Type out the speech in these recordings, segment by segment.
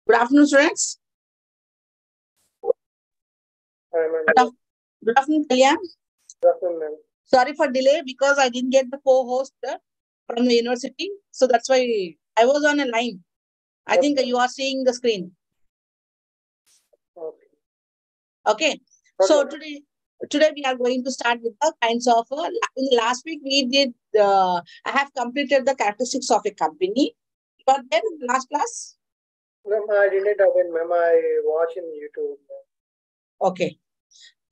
Good afternoon, students. Hi, ma'am. Good afternoon, Kalyan. Good afternoon, ma'am. Sorry for delay because I didn't get the co-host from the university. So that's why I was on a line. I think you are seeing the screen. Okay. Okay. So Okay. today we are going to start with the kinds of, in the last week we did, I have completed the characteristics of a company. You are there in the last class? Ma'am, I didn't attend, ma'am. I watch in YouTube. Okay.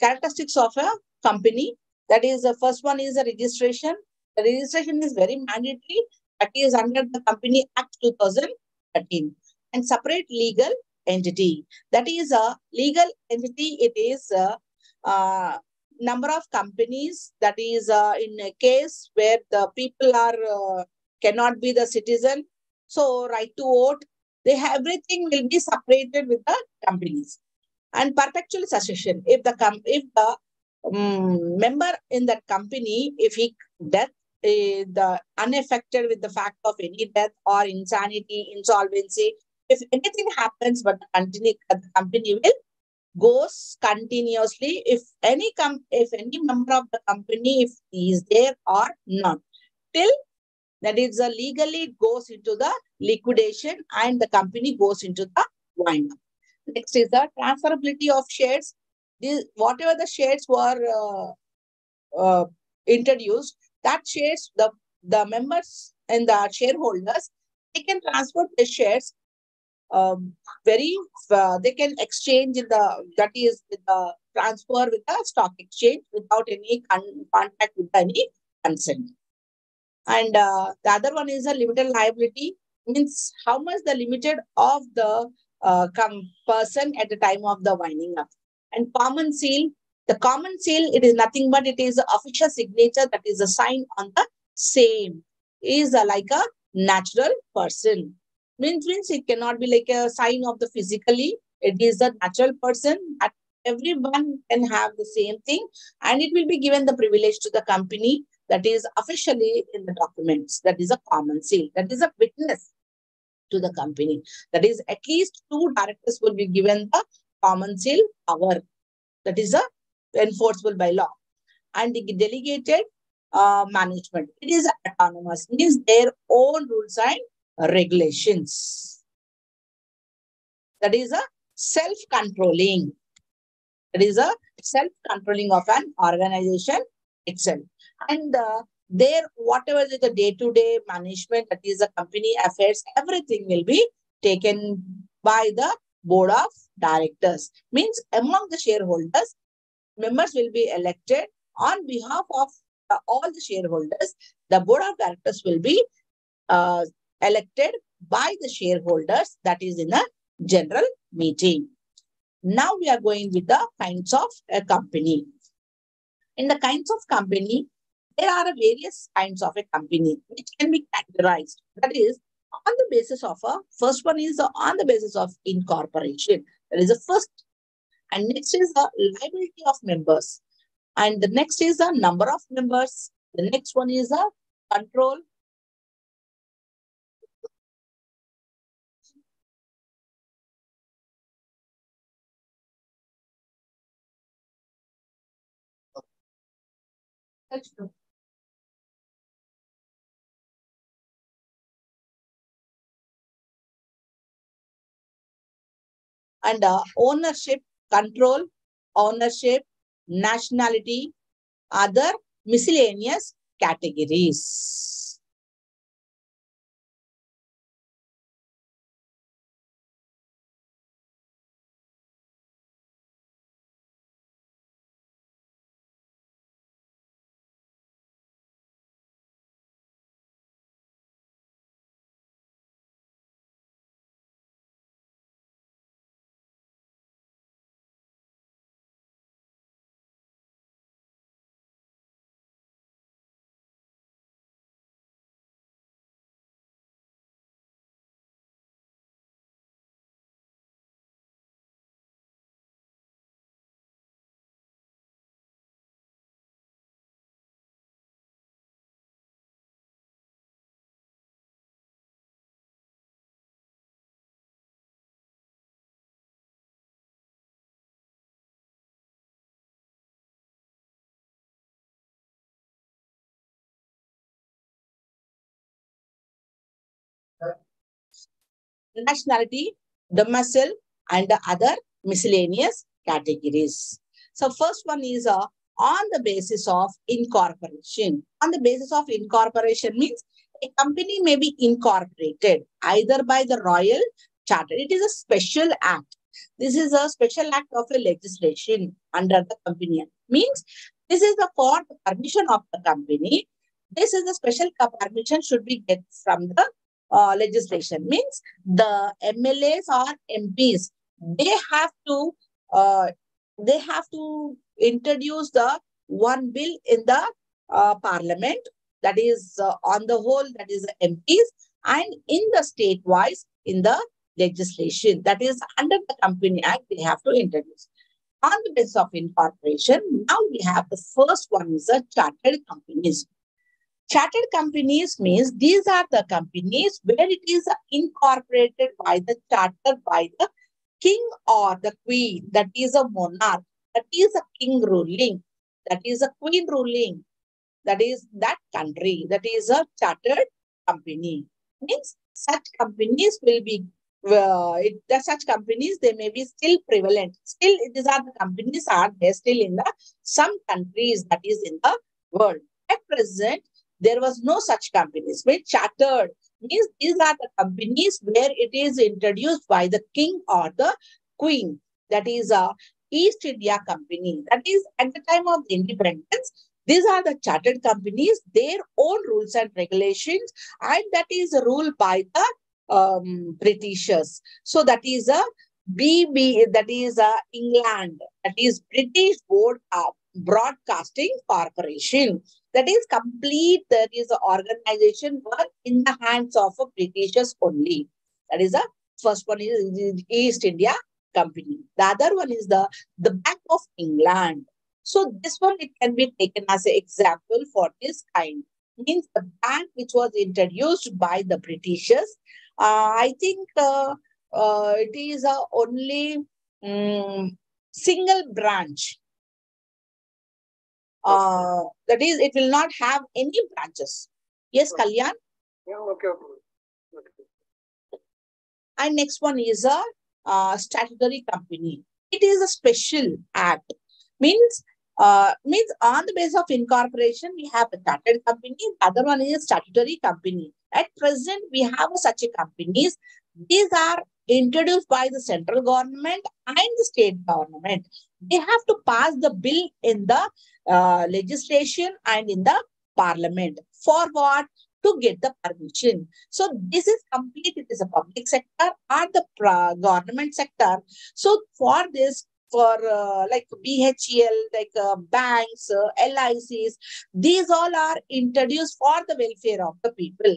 Characteristics of a company. That is, the first one is the registration. The registration is very mandatory. That is under the Company Act 2013. And separate legal entity. That is a legal entity. It is a, number of companies. That is in a case where the people are cannot be the citizen. So right to vote. They everything will be separated with the companies. And perpetual succession. If the member in that company, if he death, the unaffected with the fact of any death or insanity, insolvency, if anything happens, but the company will goes continuously. If any member of the company, if he is there or not, till that is legally goes into the liquidation and the company goes into the wind up. Next is the transferability of shares. Whatever the shares were introduced, that shares, the members and the shareholders, they can transfer the shares um, they can exchange in that is with the transfer with the stock exchange without any contact with any consent. And the other one is a limited liability, means how much the limited of the person at the time of the winding up. And common seal, the common seal, it is nothing but it is the official signature, that is a sign on the same, is like a natural person. Means it cannot be like a sign of the physically. It is a natural person that everyone can have the same thing, and it will be given the privilege to the company, that is officially in the documents. That is a common seal. That is a witness to the company. That is at least 2 directors will be given the common seal power. That is a enforceable by law. And the delegated management. It is autonomous, means their own rules and regulations. That is a self-controlling. That is a self-controlling of an organization itself. And there, whatever is the day-to-day management, that is the company affairs, everything will be taken by the board of directors. Means among the shareholders, members will be elected on behalf of all the shareholders. The board of directors will be uh, elected by the shareholders, that is in a general meeting. Now we are going with the kinds of a company. In the kinds of company, there are various kinds of a company which can be categorized. That is on the basis of first one is on the basis of incorporation. That is the first. And next is the liability of members. And the next is the number of members. The next one is the control. And ownership, control, ownership, nationality, other miscellaneous categories. nationality, domicile, and the other miscellaneous categories. So first one is on the basis of incorporation. On the basis of incorporation means a company may be incorporated either by the royal charter. It is a special act. This is a special act of a legislation under the Company Act. Means this is the for the permission of the company. This is the special permission should be get from the legislation. Means the MLAs or MPs, they have to uh, introduce the one bill in the parliament, that is on the whole, that is the MPs, and in the state wise in the legislation, that is under the Company Act, they have to introduce. On the basis of incorporation, now we have the first one is the chartered companies. Chartered companies means these are the companies where it is incorporated by the charter by the king or the queen, that is a monarch, that is a king ruling, that is a queen ruling, that is that country, that is a chartered company. Means such companies will be, such companies, they may be still prevalent. Still, these are the companies are there still in the some countries, that is in the world. At present, there was no such companies. But chartered means these are the companies where it is introduced by the king or the queen. That is a East India Company. That is at the time of the independence. These are the chartered companies, their own rules and regulations, and that is ruled by the Britishers. So that is a BB, that is a England, that is British Broadcasting Corporation. That is complete, that is the organization work in the hands of a Britishers only. That is the first one is East India Company. The other one is the Bank of England. So this one, it can be taken as an example for this kind. Means the bank which was introduced by the Britishers. I think it is only single branch. That is, it will not have any branches. Yes, Kalyan? Yeah, okay, okay. And next one is a statutory company. It is a special act. Means on the basis of incorporation, we have a chartered company. The other one is a statutory company. At present, we have such a companies. These are introduced by the central government and the state government. They have to pass the bill in the legislation and in the parliament. For what? To get the permission. So this is complete. It is a public sector or the government sector. So for this, for like BHEL, like banks, LICs, these all are introduced for the welfare of the people.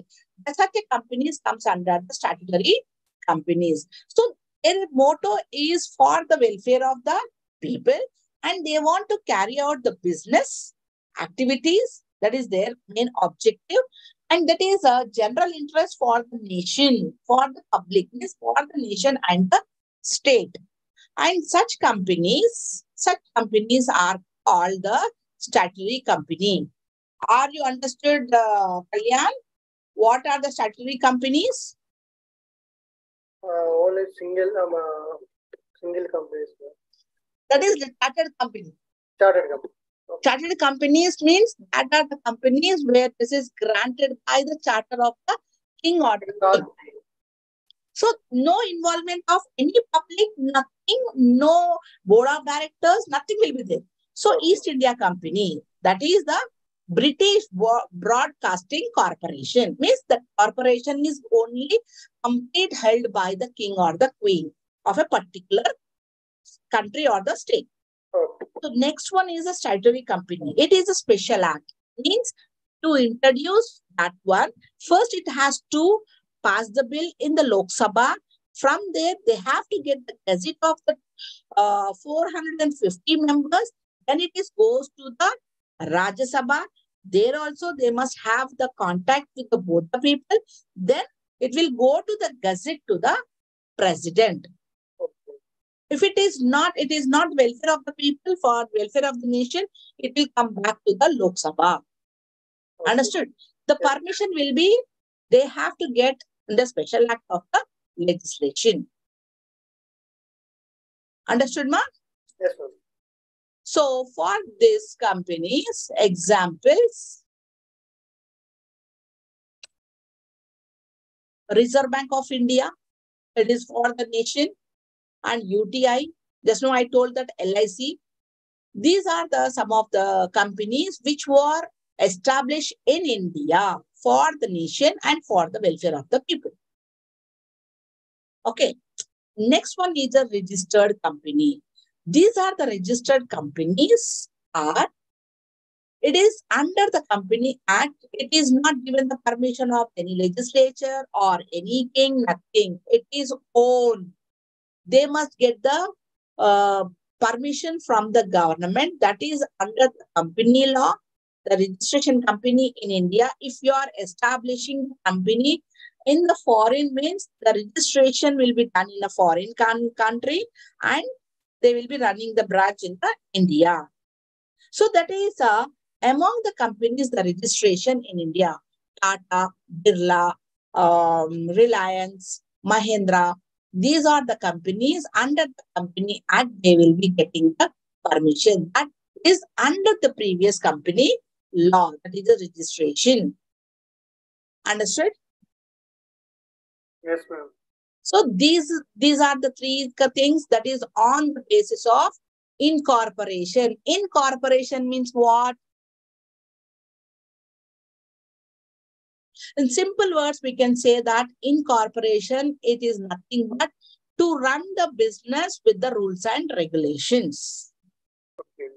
Such a companies comes under the statutory companies. So their motto is for the welfare of the people, and they want to carry out the business activities. That is their main objective. And that is a general interest for the nation, for the public, means for the nation and the state. And such companies are called the statutory company. Are you understood, Kalyan? What are the statutory companies? Only single companies. That is the chartered company. Chartered company. Okay. Chartered companies means that are the companies where this is granted by the charter of the king or the queen. So no involvement of any public, nothing, no board of directors, nothing will be there. So East India Company, that is the British Broadcasting Corporation, means the corporation is only complete held by the king or the queen of a particular country or the state. So next one is a statutory company. It is a special act. Means to introduce that one, first it has to pass the bill in the Lok Sabha. From there, they have to get the gazette of the 450 members. Then it goes to the Rajya Sabha. There also they must have the contact with the both the people. Then it will go to the gazette to the president. If it is not welfare of the people, for welfare of the nation, it will come back to the Lok Sabha. Understood? The permission will be, they have to get the special act of the legislation. Understood, ma? Yes, ma'am. So for these companies, examples, Reserve Bank of India, it is for the nation, and UTI, just now I told that LIC. These are some of the companies which were established in India for the nation and for the welfare of the people. Okay. Next one is a registered company. These are the registered companies are, it is under the Company Act. It is not given the permission of any legislature or any king, nothing. It is own. They must get the permission from the government. That is under the company law, the registration company in India. If you are establishing the company in the foreign, means the registration will be done in a foreign country and they will be running the branch in the India. So that is among the companies, the registration in India, Tata, Birla, Reliance, Mahindra, these are the companies under the Company Act, they will be getting the permission. That is under the previous company law, that is the registration. Understood? Yes, ma'am. So these are the three things that is on the basis of incorporation. Incorporation means what? In simple words, we can say that incorporation, it is nothing but to run the business with the rules and regulations. Okay.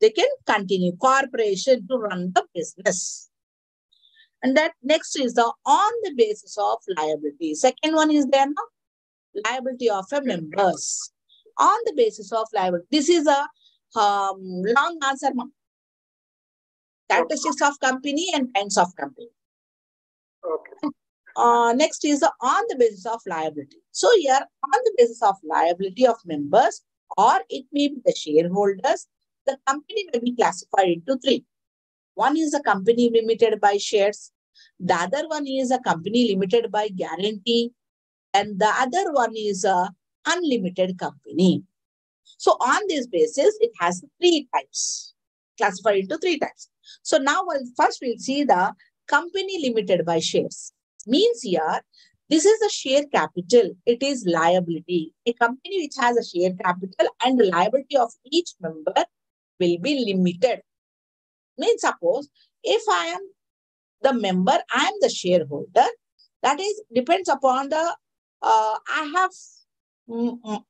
They can continue corporation to run the business. And that next is the on the basis of liability. Second one is there now, liability of a members. On the basis of liability. This is a long answer. Characteristics of company and kinds of company. Okay. Next is on the basis of liability. So here, on the basis of liability of members, or it may be the shareholders, the company may be classified into three. One is a company limited by shares. The other one is a company limited by guarantee. And the other one is a unlimited company. So on this basis, it has three types, classified into three types. So now first we'll see the company limited by shares. Means here, this is the share capital. It is liability. A company which has a share capital and the liability of each member will be limited. Means suppose if I am the member, I am the shareholder. That is depends upon the I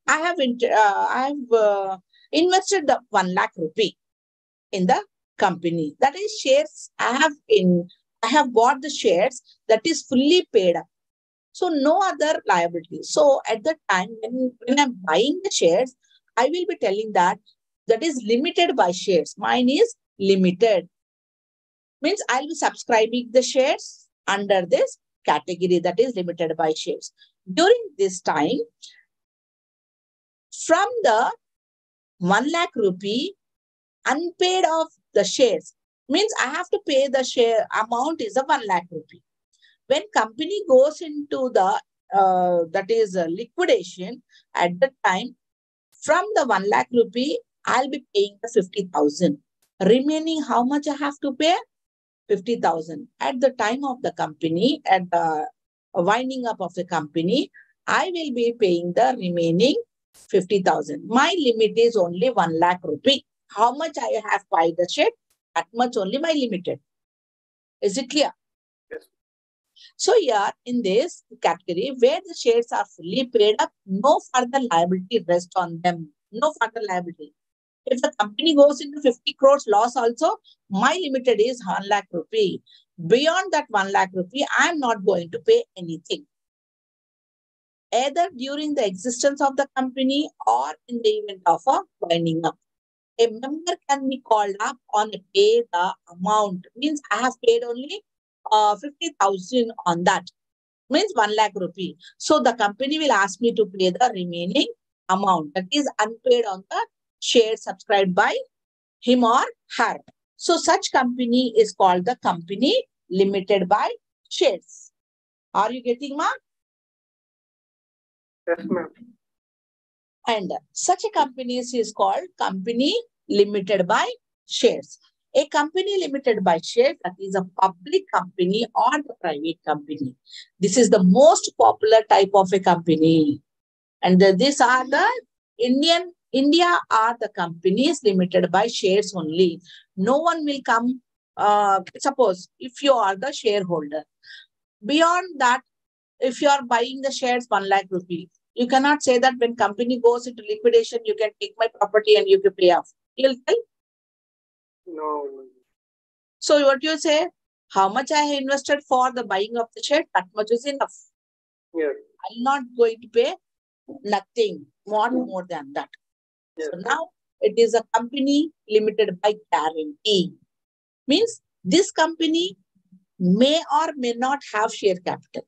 have invested the 1 lakh rupee in the company. That is shares I have bought the shares that is fully paid up. So no other liability. So at the time when I'm buying the shares, I will be telling that is limited by shares. Mine is limited. Means I'll be subscribing the shares under this category that is limited by shares. During this time, from the 1 lakh rupee unpaid of the shares, means I have to pay the share amount is a 1 lakh rupee. When company goes into the that is liquidation, at the time from the 1 lakh rupee, I'll be paying the 50,000. Remaining how much I have to pay? 50,000. At the time of the company, at the winding up of the company, I will be paying the remaining 50,000. My limit is only 1 lakh rupee. How much I have buy the share? That much only my limited. Is it clear? Yes. So here in this category where the shares are fully paid up, no further liability rests on them. No further liability. If the company goes into 50 crores loss also, my limited is 1 lakh rupee. Beyond that 1 lakh rupee, I am not going to pay anything. Either during the existence of the company or in the event of a winding up. A member can be called up on a pay the amount. Means I have paid only 50,000 on that. Means 1 lakh rupee. So the company will ask me to pay the remaining amount that is unpaid on the share subscribed by him or her. So such company is called the company limited by shares. Are you getting, ma? Yes, ma'am. And such a company is called company limited by shares. A company limited by shares, that is a public company or the private company. This is the most popular type of a company. And these are the India are the companies limited by shares only. No one will come, suppose if you are the shareholder. Beyond that, if you are buying the shares 1 lakh rupee, you cannot say that when company goes into liquidation, you can take my property and you can pay off. You'll tell? No. So what you say, how much I have invested for the buying of the share, that much is enough. Yes. I'm not going to pay nothing more than that. Yes. So now it is a company limited by guarantee. Means this company may or may not have share capital.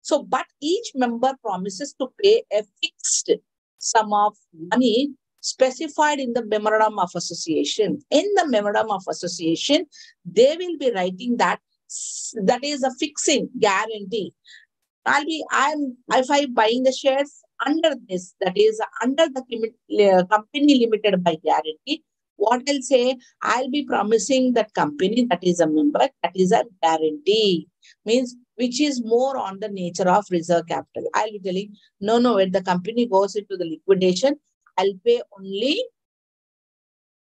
So, but each member promises to pay a fixed sum of money specified in the memorandum of association. In the memorandum of association, they will be writing that is a fixing guarantee. If I'm buying the shares under this, that is under the company limited by guarantee, what I'll say, I'll be promising that company that is a member, that is a guarantee. Means which is more on the nature of reserve capital. I'll be telling, no, when the company goes into the liquidation, I'll pay only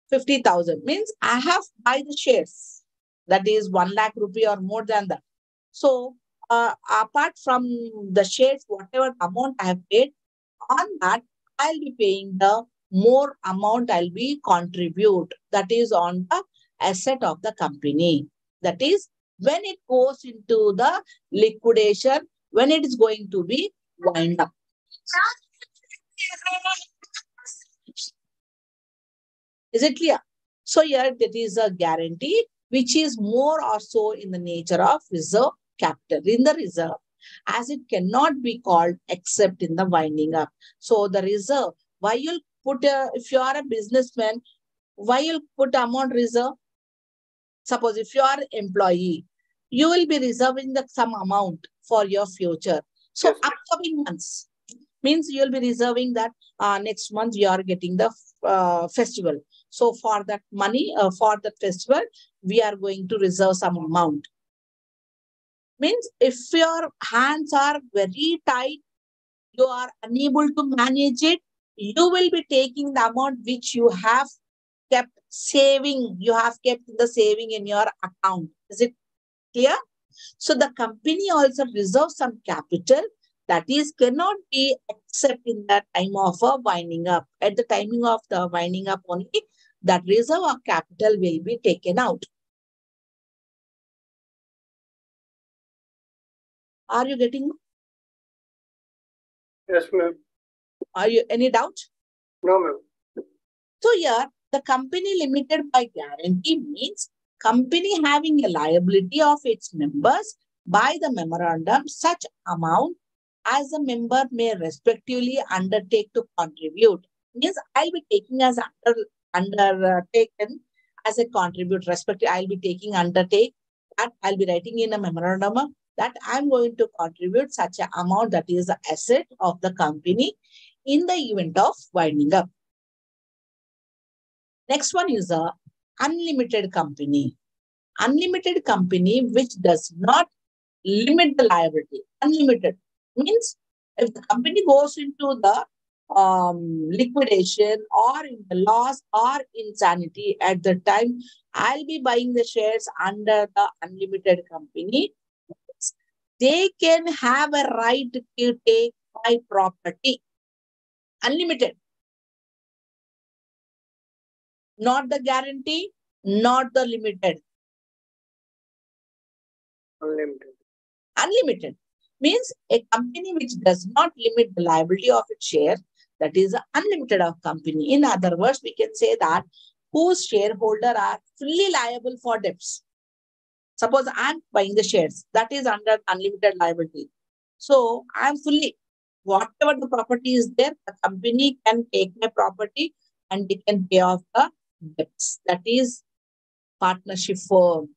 50,000. Means I have buy the shares. That is 1 lakh rupee or more than that. So apart from the shares, whatever amount I have paid, on that, I'll be paying the more amount I'll be contribute. That is on the asset of the company. That is when it goes into the liquidation, when it is going to be wind up. Is it clear? So here that is a guarantee which is more or so in the nature of reserve capital in the reserve, as it cannot be called except in the winding up. So the reserve, why you'll put if you are a businessman, why you'll put amount reserve? Suppose if you are employee, you will be reserving some amount for your future. So Yes. upcoming months means you will be reserving that next month you are getting the festival. So for that money, for that festival, we are going to reserve some amount. Means if your hands are very tight, you are unable to manage it, you will be taking the amount which you have kept saving, you have kept the saving in your account. Is it clear? So the company also reserves some capital that is cannot be except in the time of a winding up. At the timing of the winding up only, that reserve of capital will be taken out. Are you getting? Yes, ma'am. Are you any doubt? No, ma'am. So here, the company limited by guarantee means company having a liability of its members by the memorandum such amount as a member may respectively undertake to contribute. Means I'll be taking as undertaken as a contribute respective. I'll be taking undertake that I'll be writing in a memorandum that I'm going to contribute such an amount that is the asset of the company in the event of winding up. Next one is a unlimited company. Unlimited company which does not limit the liability. Unlimited means if the company goes into the liquidation or in the loss or insanity at the time, I'll be buying the shares under the unlimited company. They can have a right to take my property. Unlimited. Not the guarantee, not the limited. Unlimited. Unlimited means a company which does not limit the liability of its share, that is unlimited of company. In other words, we can say that whose shareholder are fully liable for debts. Suppose I'm buying the shares, that is under unlimited liability. So I'm fully, whatever the property is there, the company can take my property and they can pay off the debts. That is partnership firm.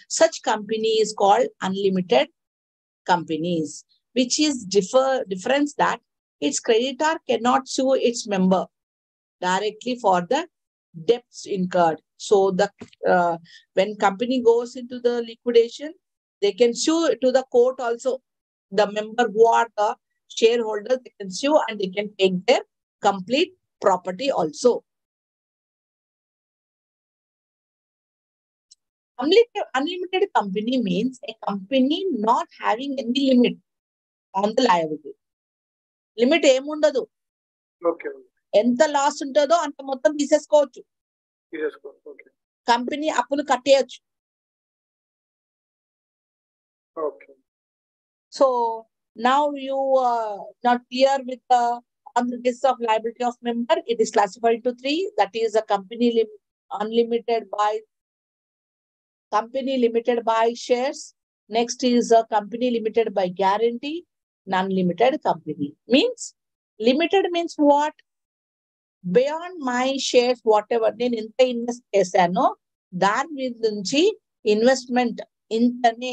Such company is called unlimited companies. which is difference that its creditor cannot sue its member directly for the debts incurred. So the when company goes into the liquidation, they can sue to the court also. The member who are the shareholders, they can sue and they can take their complete property also. Unlimited company means a company not having any limit on the liability. Limit ఏముండదు. Okay. ఎంత loss ఉంటుందో అంత మొత్తం తీసేసుకోవచ్చు. Okay. Company అప్పులు కట్టేయచ్చు. Okay. So now you not clear with the on the basis of liability of member, it is classified into 3. That is a company limited by shares. Next is a company limited by guarantee. Non-limited company means limited means what? Beyond my shares, whatever నేను ఎంత invest చేశానో దాని మీద నుంచి investment ఇంతనే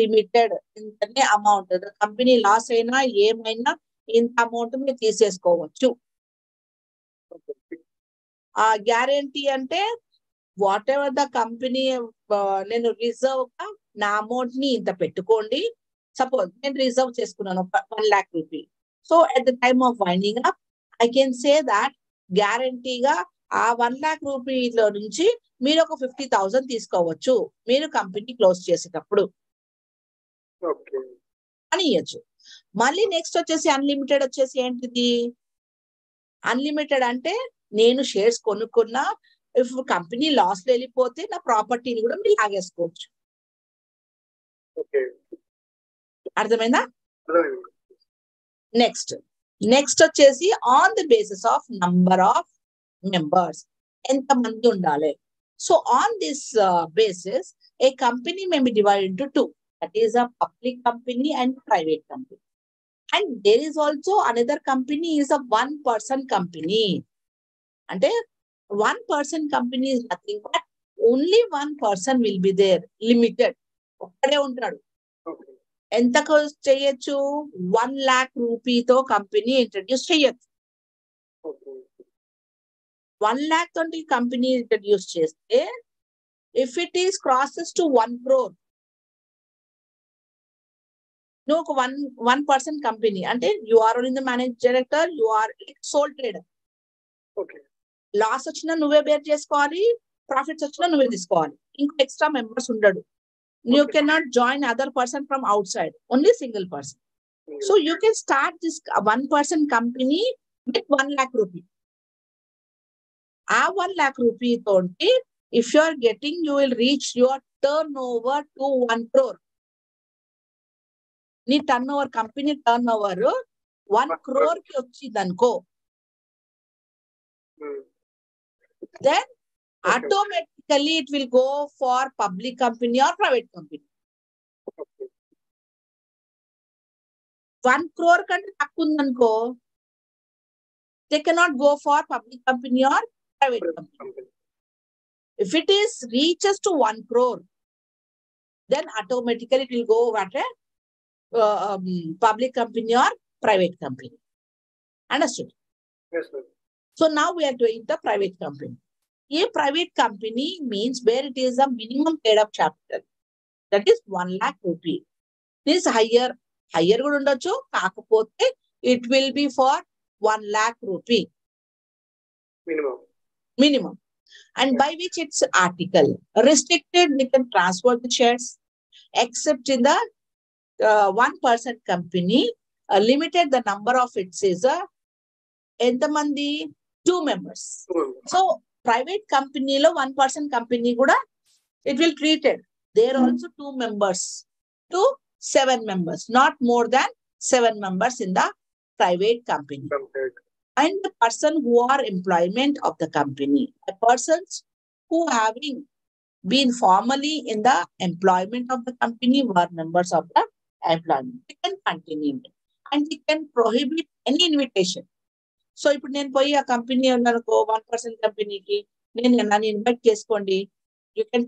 limited, ఇంతనే amount. Company loss అయినా ఏమైనా ఇంత అమౌంట్ మీరు తీసేసుకోవచ్చు. ఆ గ్యారంటీ అంటే వాట్ ఎవర్ ద కంపెనీ నేను రిజర్వ్ గా నా అమౌంట్ ని ఇంత పెట్టుకోండి. సపోజ్ నేను రిజర్వ్ చేసుకున్నాను 1 lakh rupee. So at the time of winding up I can say that గ్యారంటీగా ఆ 1 lakh రూపీలో నుంచి మీరు ఒక 50,000 తీసుకోవచ్చు మీరు కంపెనీ క్లోజ్ చేసేటప్పుడు అని ఇవ్వచ్చు. మళ్ళీ నెక్స్ట్ వచ్చేసి అన్లిమిటెడ్ వచ్చేసి ఏంటిది? అన్లిమిటెడ్ అంటే నేను షేర్స్ కొనుక్కున్నా, ఇఫ్ కంపెనీ లాస్ లో వెళ్ళిపోతే నా ప్రాపర్టీని కూడా మీరు లాగేసుకోవచ్చు. అర్థమైందా? నెక్స్ట్ వచ్చేసి on the basis of number of members, ఎంత మంది ఉండాలి. So on this basis a company may be divided into 2, that is a public company and private company. And there is also another company is a 1-person company. అంటే 1-person company is nothing but only 1 person will be there, limited. ఒక్కడే ఉంటాడు. ఎంత చేయొచ్చు? 1 lakh రూపీతో company introduce చేయొచ్చు. 1 lakh తోటి company introduce చేస్తే if it is crosses to 1 crore, నువ్వు ఒక 1-person కంపెనీ అంటే you are only the managing director, you are sole trader. Loss వచ్చినా నువ్వే బేర్ చేసుకోవాలి, ప్రాఫిట్స్ వచ్చినా నువ్వే తీసుకోవాలి. ఇంకో ఎక్స్ట్రా మెంబర్స్ ఉండడు. You cannot join other person from outside, only single person. So you can start this 1-person company with 1 lakh rupee. A 1 lakh rupee toti, if you are getting, you will reach your turnover to 1 crore. Ni turnover, company turnover 1 crore ki వచ్చిందనుకో, then automatically it will go for public company or private company. 1 crore కంటే తక్కువ ఉందనుకో, they cannot go for public company or private company. If it is reaches to 1 crore, then automatically it will go at a public company or private company. Understood? Yes, sir. So now we are doing the private company. A private company means where it is a minimum paid up capital, that is 1 lakh rupee. This higher కూడా ఉండొచ్చు, కాకపోతే it will be for 1 lakh rupee minimum. And by which it's article restricted, we can transfer the shares, except in the 1-person company limited, the number of its is ఎంతమంది? 2 members. So private company lo 1-person company kuda it will treated. There are also 2 members to 7 members, not more than 7 members in the private company. And the person who are employment of the company, the persons who having been formally in the employment of the company were members of the employment. They can continue and they can prohibit any invitation. So ఇప్పుడు నేను పోయి ఆ company ఉన్నానుకో, 1-person కంపెనీకి నేను నన్ను invite చేసుకోండి, you can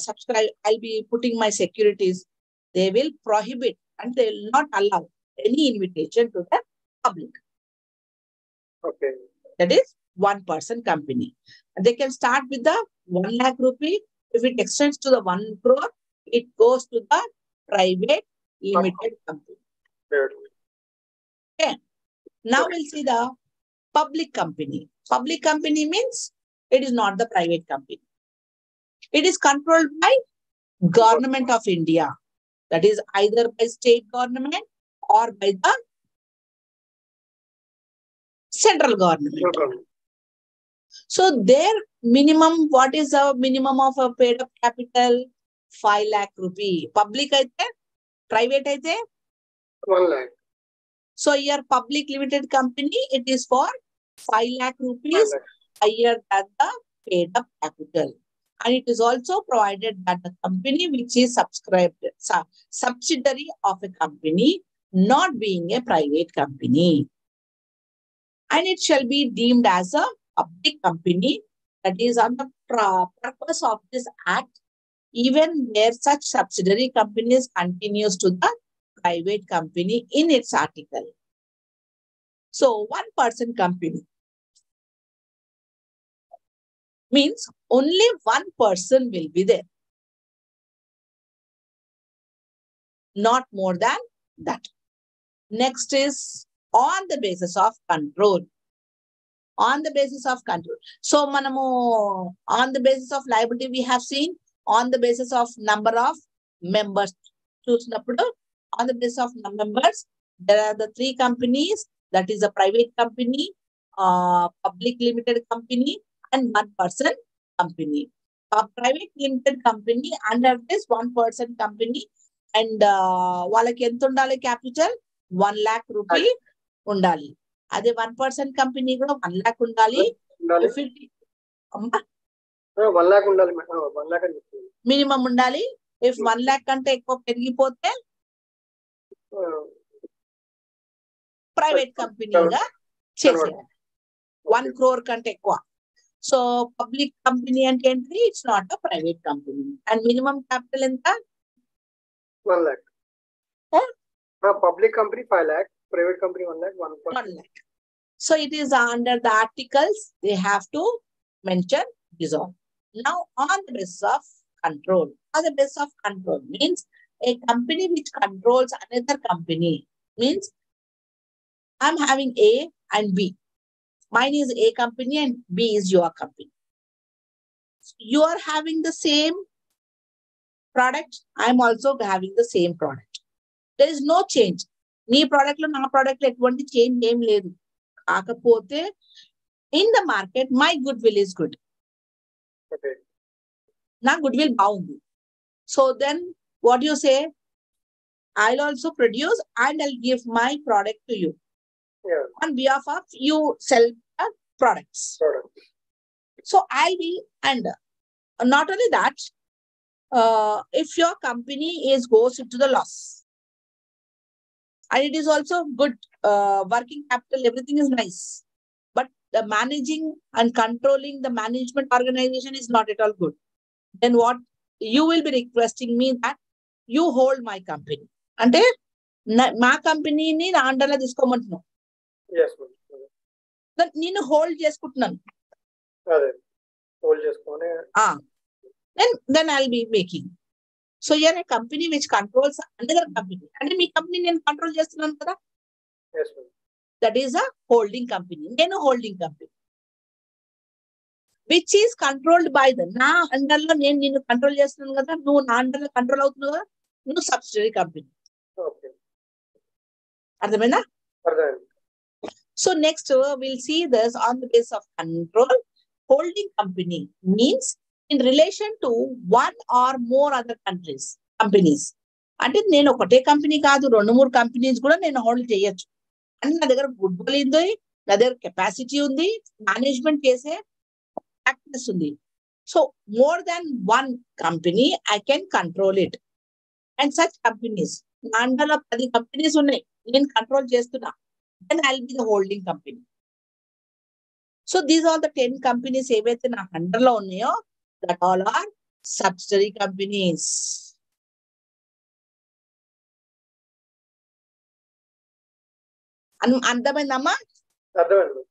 subscribe, I be putting my securities, they will prohibit and they will not allow. any invitation to the public. Okay. That is one-person company. They can start with the 1 lakh rupee. If it extends to the 1 crore, it goes to the private limited company. Good. Okay. Now we'll see the public company. Public company means it is not the private company. It is controlled by Government of India. That is either by state government or by the central government. Okay. So their minimum, what is the minimum of a paid up capital? 5 lakh rupee. Public aithe, private aithe. 1 lakh. So your public limited company, it is for 5 lakh 5 rupees lakh. higher than the paid up capital. And it is also provided that the company which is subsidiary of a company, not being a private company. And it shall be deemed as a public company. That is on the purpose of this act, even where such subsidiary companies continues to the private company in its article. So one-person company means only one person will be there, not more than that. Next is on the basis of control. On the basis of control. So manamu on the basis of liability we have seen, on the basis of number of members. On the basis of members, there are the 3 companies, that is a private company, public limited company, and one-person company. A private limited company under this one-person company, and వాళ్ళకి ఎంత ఉండాలి capital? 1 lakh rupee ఉండాలి. అదే 1% company కూడా 1 lakh ఉండాలి. If it, 1 lakh ఉండాలి. 1 lakh అని చెప్తుంది. మినిమం ఉండాలి. If 1 lakh కంటే ఎక్కువ పెరిగిపోతే ప్రైవేట్ కంపెనీగా చేసేయాలి. 1 crore కంటే ఎక్కువ. సో పబ్లిక్ కంపెనీ అంటే ఏంటి? It's not a private company. And minimum capital ఎంత? 1 lakh. Public company 5 lakh, private company 1 lakh, 1 lakh. So it is under the articles, they have to mention this all. Now on the basis of control. On the basis of control means a company which controls another company. Means I'm having A and B. Mine is A company and B is your company. You are having the same product. I'm also having the same product. There is no change. నీ product లో నా product లో ఎటువంటి change ఏం లేదు. కాకపోతే in the market, my goodwill is good. Okay. నా goodwill బాగుంది. So then what you say? I'll also produce and I'll give my product to you. Yeah. On behalf of you sell products. So I'll be, and not only that, if your company goes into the loss, and it is also good working capital, everything is nice, but the managing and controlling the management organization is not at all good, then what you will be requesting me that you hold my company. అంటే మా కంపెనీని నా అండర్లో తీసుకోమంటున్నావు. Yes, నేను hold చేసుకుంటున్నాను. అదే hold చేసుకొని then I'll be making. So you're a company which controls another company. అంటే మీ company నేను కంట్రోల్ చేస్తున్నాను కదా. Yes, ma'am. That is a holding company. నేను holding company. Which is controlled by the నా అండర్లో నేను నిన్ను కంట్రోల్ చేస్తున్నాను కదా, నువ్వు నా అండర్లో కంట్రోల్ అవుతున్నావు కదా, నువ్వు సబ్సిడరీ కంపెనీ. Okay. అర్థమైందా? అర్థమైంది. So next we'll see this on the basis of control. Holding company means in relation to one or more other companies. అంటే నేను ఒకటే కంపెనీ కాదు, 2-3 కంపెనీస్ కూడా నేను హోల్డ్ చేయొచ్చు. అంటే నా దగ్గర గుడ్విల్ ఉంది, నా దగ్గర కెపాసిటీ ఉంది, మేనేజ్మెంట్ చేసే ప్రాక్టీస్ ఉంది. So more than 1 company I can control it. And such companies నా అండర్లో 10 కంపెనీస్ ఉన్నాయి, నేను కంట్రోల్ చేస్తున్నా. Then I'll be the holding company. So these are the 10 companies ఏవైతే నా అండర్లో ఉన్నాయో, that all are subsidiary companies. అర్థమైందమ్మా? అర్థమైంది.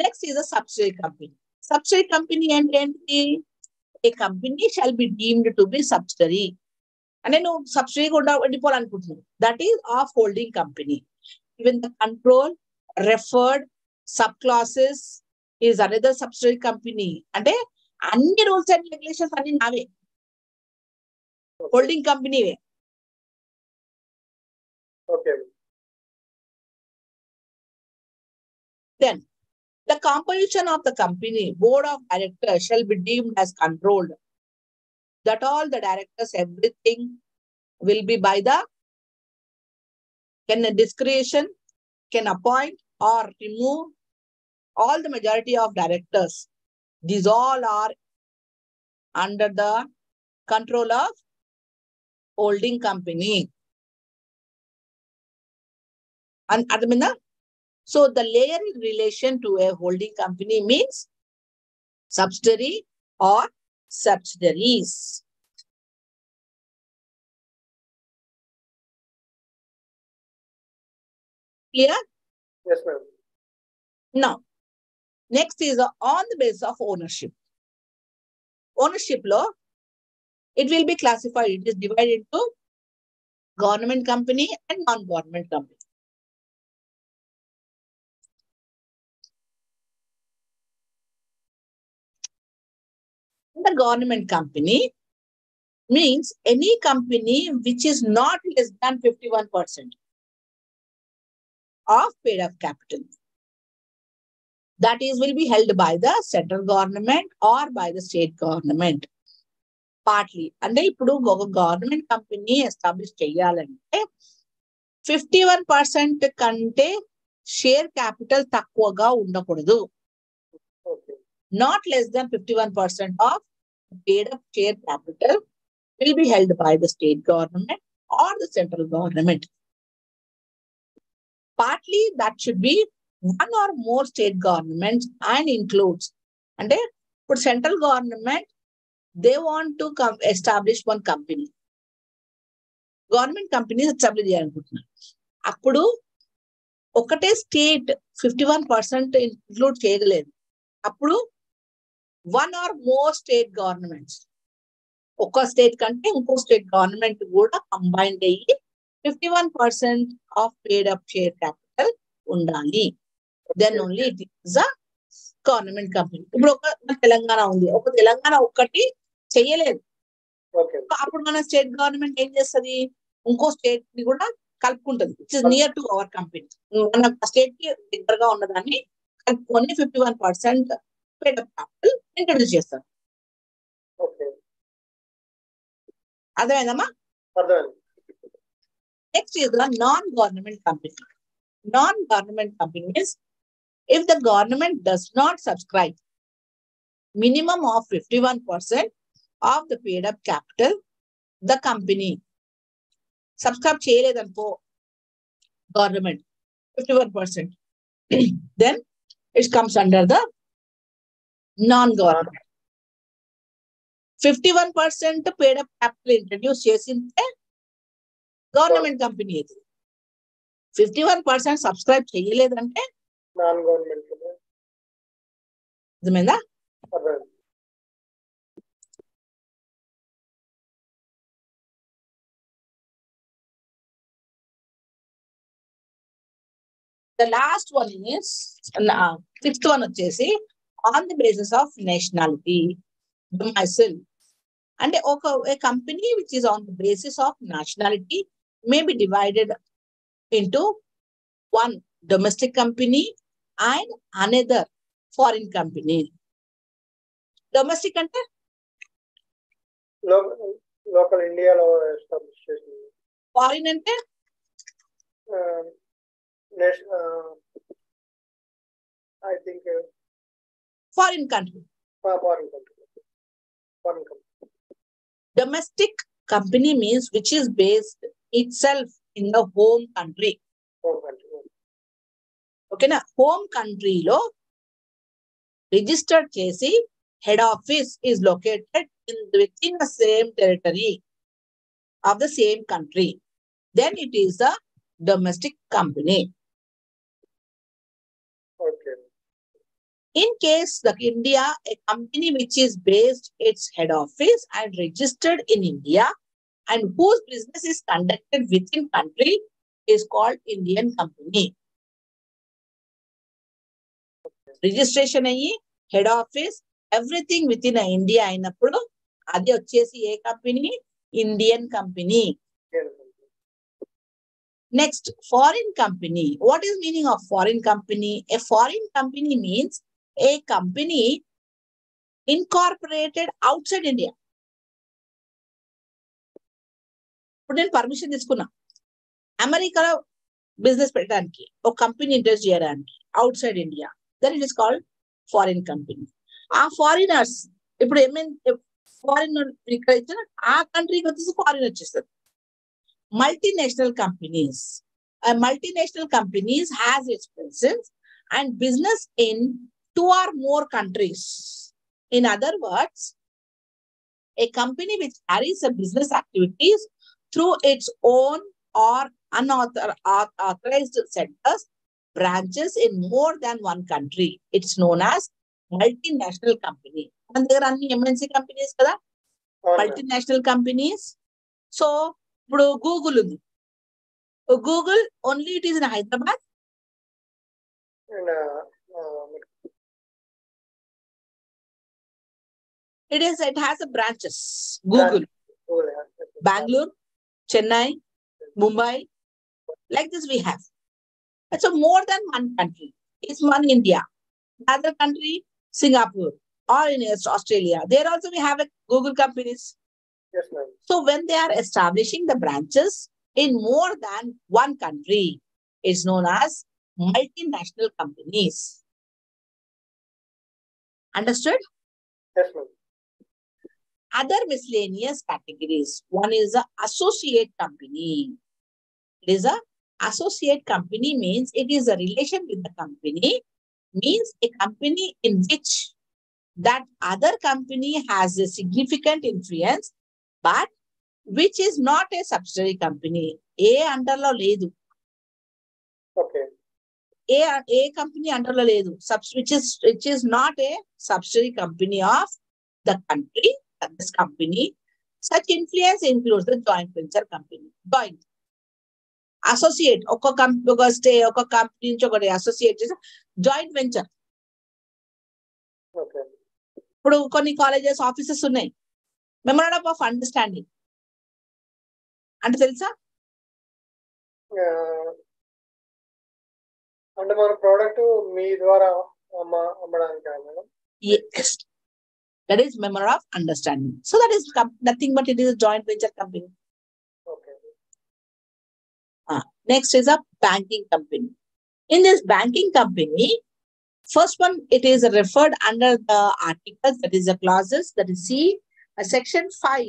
Next is a subsidiary company. Subsidiary company అంటే ఏంటి? A company shall be deemed to be subsidiary. అంటే నువ్వు subsidiary కూడా ఉండిపోవాలనుకుంటున్నావు. That is of holding company. Even the control referred sub classes is another subsidiary company. అంటే అన్ని rules and regulations అన్ని నావే, హోల్డింగ్ కంపెనీవే. Okay. Then the composition of the company board of directors shall be deemed as controlled. That all the directors, everything will be by the discretion, can appoint or remove all the majority of directors. These all are under the control of holding company. And so the layer in relation to a holding company means subsidiary or subsidiaries. Clear? Yes, ma'am. Now, next is on the basis of ownership. Ownership law, it will be classified. It is divided into government company and non-government company. The government company means any company which is not less than 51% of paid up capital. That is will be held by the central government or by the state government. Partly. అంటే ఇప్పుడు ఒక government company establish చేయాలంటే 51% కంటే share capital తక్కువగా ఉండకూడదు. Not less than 51% of paid up share capital will be held by the state government or the central government. Partly that should be one or more state governments and includes. And for central government, they want to establish one company. Government companies establish చేయాలనుకుంటున్నారు. అప్పుడు ఒకటే state 51% include చేయగలేదు. అప్పుడు one or more state governments, ఒక state కంటే ఇంకో state government కూడా combined అయ్యి 51% of paid up share capital ఉండాలి. Then only it is a government company. ఇప్పుడు ఒక తెలంగాణ ఉంది, ఒక తెలంగాణ ఒక్కటి చెయ్యలేదు. అప్పుడు మన స్టేట్ గవర్నమెంట్ ఏం చేస్తుంది? ఇంకో స్టేట్ ని కూడా కలుపుకుంటుంది, which is near to our company. మన స్టేట్ కి దగ్గరగా ఉన్నదాన్ని కలుపుకొని 51% పేడ్ అప్ క్యాపిటల్ ఇంట్రడ్యూస్ చేస్తారు. అర్థమైందమ్మా? Next is the non government company. Non-government company means if the government does not subscribe minimum of 51% of the paid up capital, the company subscribe చేయలేదనుకో government 51%, then it comes under the non-government. 51% paid up capital introduce చేసింటే government company ఇది. 51% subscribe చేయలేదంటే non government. అర్థమైందా? The last one is sixth one వచ్చేసి on the basis of nationality, domicile. అంటే a company which is on the basis of nationality may be divided into one domestic company and another foreign company. Domestic అంటే local ఇండియాలో establish చేసింది. Foreign అంటే I think foreign country. Foreign country. Domestic company means which is based itself in the home country. Okay na? Home country lo registered chesi head office is located within the same territory of the same country. Then it is a domestic company. In case the India, a company which is based its head office and registered in India and whose business is conducted within country is called Indian company. Registration ayi, head office, everything within India ainappudu adi vachesi A company? Indian company. Next, foreign company. What is meaning of foreign company? A foreign company means a company incorporated outside India. ఇప్పుడు నేను permission తీసుకున్నా అమెరికాలో business పెట్టడానికి ఒక company interest చేయడానికి outside India, then it is called foreign company. ఆ foreigners ఇప్పుడు foreign ఇక్కడ ఇచ్చిన ఆ కంట్రీకి వచ్చేసి ఫారిన్ వచ్చేస్తుంది. Multinational companies. Multinational companies has its presence and business in 2 or more countries. In other words, a company which carries a business activities through its own or unauthorized centers, branches in more than one country. It's known as multinational company. And there are MNC companies, kada? Multinational companies. So, ఇప్పుడు Google ఉంది. Google only it is in Hyderabad. It has a branches. Google. Bangalore, Chennai, Mumbai. Like this we have. So more than one country. It's one India. The other country, Singapore or in Australia. There also we have a Google companies. Yes, ma'am. So when they are establishing the branches in more than one country, it's known as multinational companies. Understood? Yes, ma'am. Other miscellaneous categories. One is the associate company. It is a associate company means it is a relation with the company, means a company in which that other company has a significant influence, but which is not a subsidiary company. A under lo ledu. Okay. A company under lo ledu. Which is not a subsidiary company of the country, this company. Such influence includes the joint venture company. Joint. Associate. Oka company associate is joint venture. Okay. ఇప్పుడు కొన్ని colleges offices ఉన్నాయి, memorandum of understanding అంటే తెలుసా? అంటే మన product మీ ద్వారా అమ్మడానికి madam. Yes, that is memorandum of understanding. So that is nothing but it is a joint venture company. Okay. Next is a banking company. In this banking company, first one, it is referred under the articles, that is the clauses, that is C, Section 5,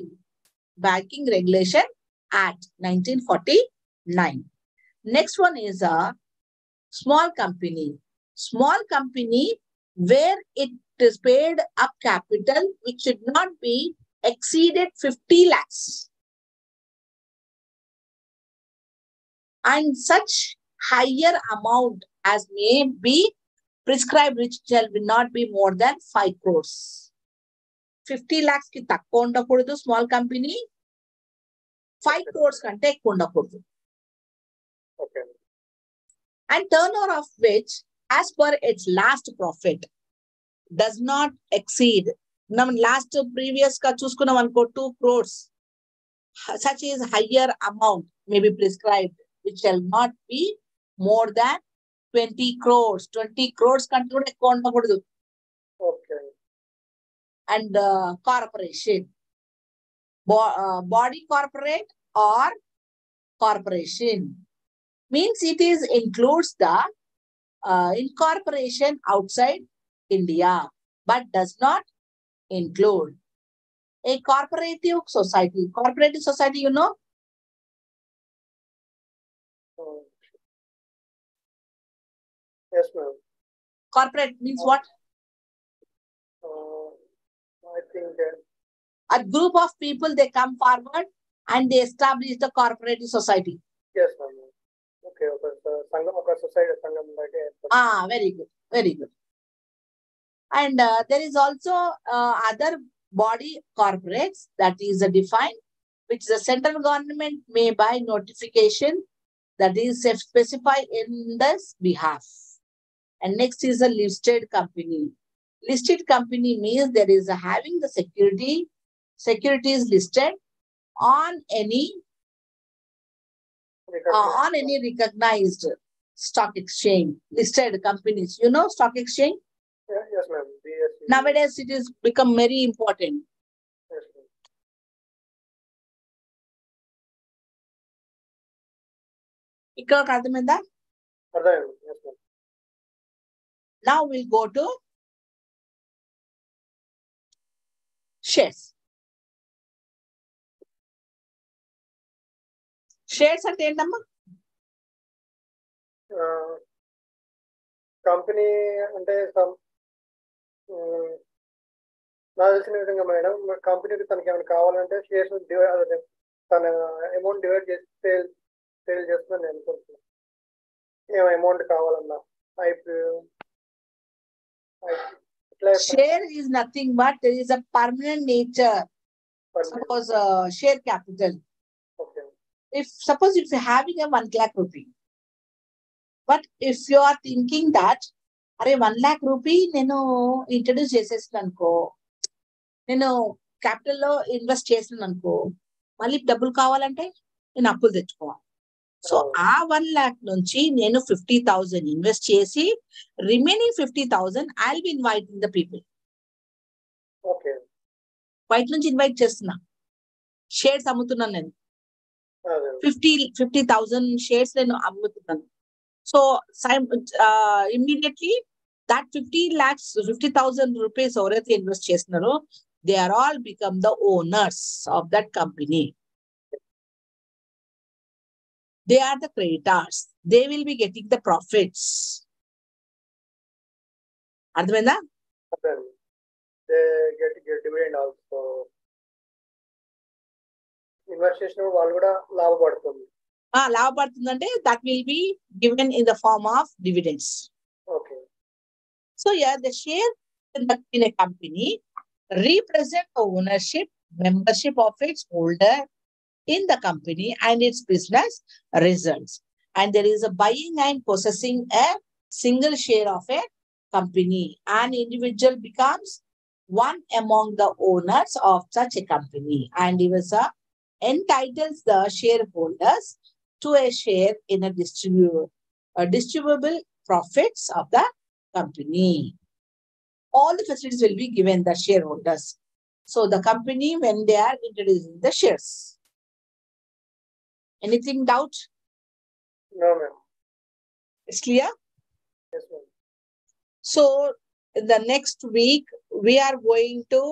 Banking Regulation Act 1949. Next one is a small company. Small company where it is paid up capital which should not be exceeded 50 lakhs. And such higher amount as may be prescribed which shall not be more than 5 crores. 50 lakhs ki takko undakudu small company, 5 crores kante ekku undakudu. Okay. And turnover of which as per its last profit does not exceed, last previous ka chuskunnam anko 2 crores. Such is higher amount may be prescribed which shall not be more than 20 crores. 20 crores కంటే కూడా ఎక్కువ ఉండకూడదు. Okay. And corporation, body corporate or corporation means it is includes the incorporation outside India but does not include a cooperative society. Cooperative society, you know? Yes, ma'am. Corporate means what? I think a group of people, they come forward and they establish the cooperative society. Yes, ma'am. Okay, okay. Sangam, okay, society, sangam, Very good, very good. And there is also other body corporates that is defined, which the central government may by notification that is specified in this behalf. And next is a listed company. Listed company means there is a having the securities listed on any recognized stock exchange. Listed companies, you know, stock exchange. Yes, ma'am. BSE. Nowadays it is become very important. Yes, ma'am. ఇక్కడ అర్థమైందా? అర్థమైంది. Yes, ma'am. Now we'll go to shares. Shares అంటే ఏంటమ్మా? Company అంటే నాకు తెలిసిన విధంగా madam, కంపెనీకి తనకి ఏమైనా కావాలంటే షేర్స్ తన అమౌంట్ డివైడ్ చేసి సేల్ చేస్తుందని నేను అనుకుంటున్నాను. ఏం అమౌంట్ కావాలన్నా share is nothing but there is a permanent nature. Suppose share capital. Okay. If you're having a 1 lakh rupee, but if you are thinking that అరే 1 lakh rupee నేను introduce చేసేసాను అనుకో, నేను క్యాపిటల్లో ఇన్వెస్ట్ చేసాను అనుకో, మళ్ళీ డబ్బులు కావాలంటే నేను అప్పులు తెచ్చుకోవాలి. సో ఆ 1 lakh నుంచి నేను 50,000 ఇన్వెస్ట్ చేసి remaining 50,000 I will be inviting the people. బయట నుంచి ఇన్వైట్ చేస్తున్నా, షేర్స్ అమ్ముతున్నాను నేను, 50,000 షేర్స్ నేను అమ్ముతున్నాను. సో ఇమ్మీడియట్లీ that 50,000 rupees ఎవరైతే ఇన్వెస్ట్ చేస్తున్నారో they are all become the owners of that company. They are the creditors. They will be getting the profits. అర్థమైందా? They get dividend also. Invest చేసిన వాళ్ళు కూడా లాభపడుతుంది. లాభపడుతుందంటే that will be given in the form of dividends. Okay. So yeah, the share in a company represent the ownership, membership of its holder in the company and its business results. And there is a buying and possessing a single share of a company. An individual becomes one among the owners of such a company, and he was entitles the shareholders to a share in a distributable profits of the company. All the facilities will be given the shareholders. So the company, when they are introducing the shares. Anything doubt? No, ma'am. It's clear? Yes, ma'am. So in the next week, we are going to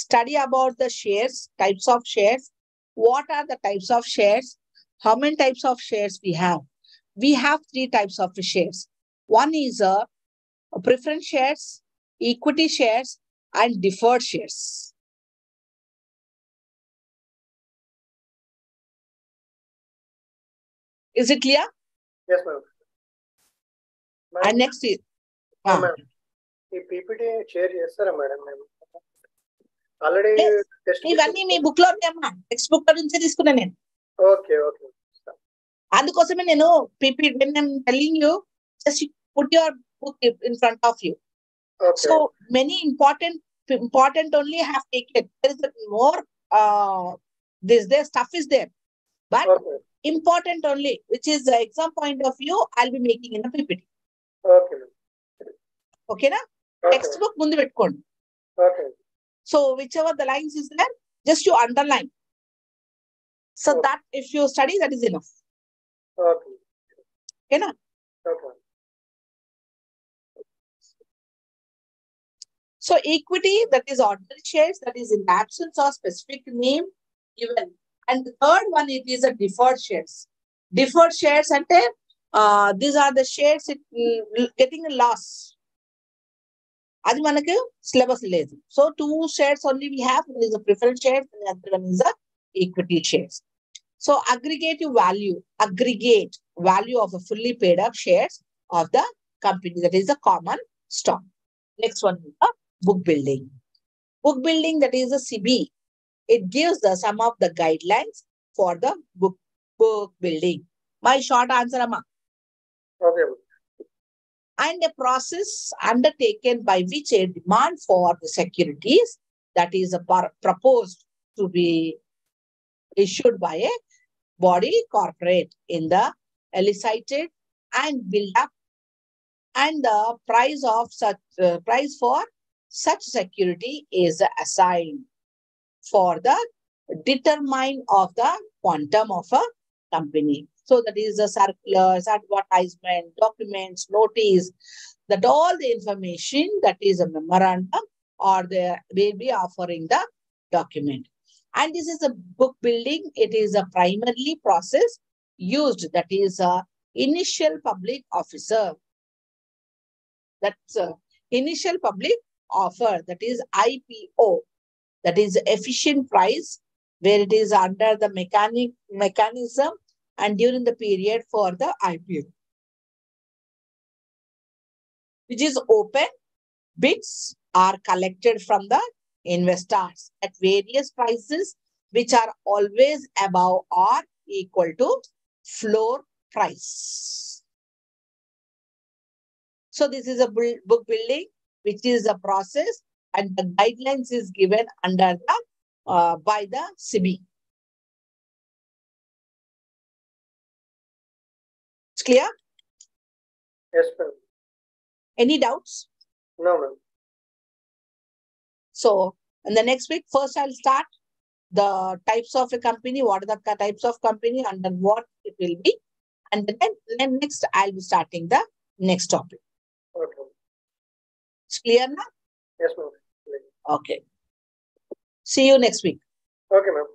study about the shares, types of shares. What are the types of shares? How many types of shares we have? We have 3 types of shares. One is preference shares, equity shares, and deferred shares. Is it clear? Yes, ma'am. And next is ఈ PPT share చేస్తారా madam? మేము already ఇవన్నీ మీ book లో ఉన్నాయమ్మా, text book లో నుంచే తీసుకున్నా నేను. Okay okay. అందుకోసమే నేను PPT when I'm telling you, just put your book in front of you. Okay. So many important only have taken. There is more their stuff is there, but Okay. important only, which is the exam point of view, I'll be making in the PPT. Okay. Okay na? Okay. Textbook mundu pettukondi. Okay. So whichever the lines is there, just you underline. So Okay. that if you study, that is enough. Okay. Okay na? Okay. So equity, that is ordinary shares, that is in the absence of specific name given. And the third one, it is a deferred shares. Deferred shares, and these are the shares getting a loss. Adi manaku syllabus ledu. So 2 shares only we have. One is a preference shares and the other one is a equity shares. So aggregate value of a fully paid up shares of the company. That is a common stock. Next one is the book building. Book building, that is a CB. It gives some of the guidelines for the book building. My short answer, Amma. Okay. And a process undertaken by which a demand for the securities that is proposed to be issued by a body corporate in the elicited and build up, and the price of such price for such security is assigned for the determine of the quantum of a company. So that is the circulars, advertisement, documents, notice, that all the information that is a memorandum or they will be offering the document. And this is a book building. It is a primarily process used, that is a initial public officer. That's a initial public offer, that is IPO. That is efficient price, where it is under the mechanism and during the period for the IPO, which is open. Bids are collected from the investors at various prices, which are always above or equal to floor price. So this is a book building, which is a process, and the guidelines is given under the by the CB. It's clear? Yes, ma'am. Any doubts? No, ma'am. So in the next week, first I'll start the types of a company, what are the types of company, under what it will be. And then next I'll be starting the next topic. Okay. It's clear now? Yes, ma'am. Okay. See you next week. Okay, ma'am.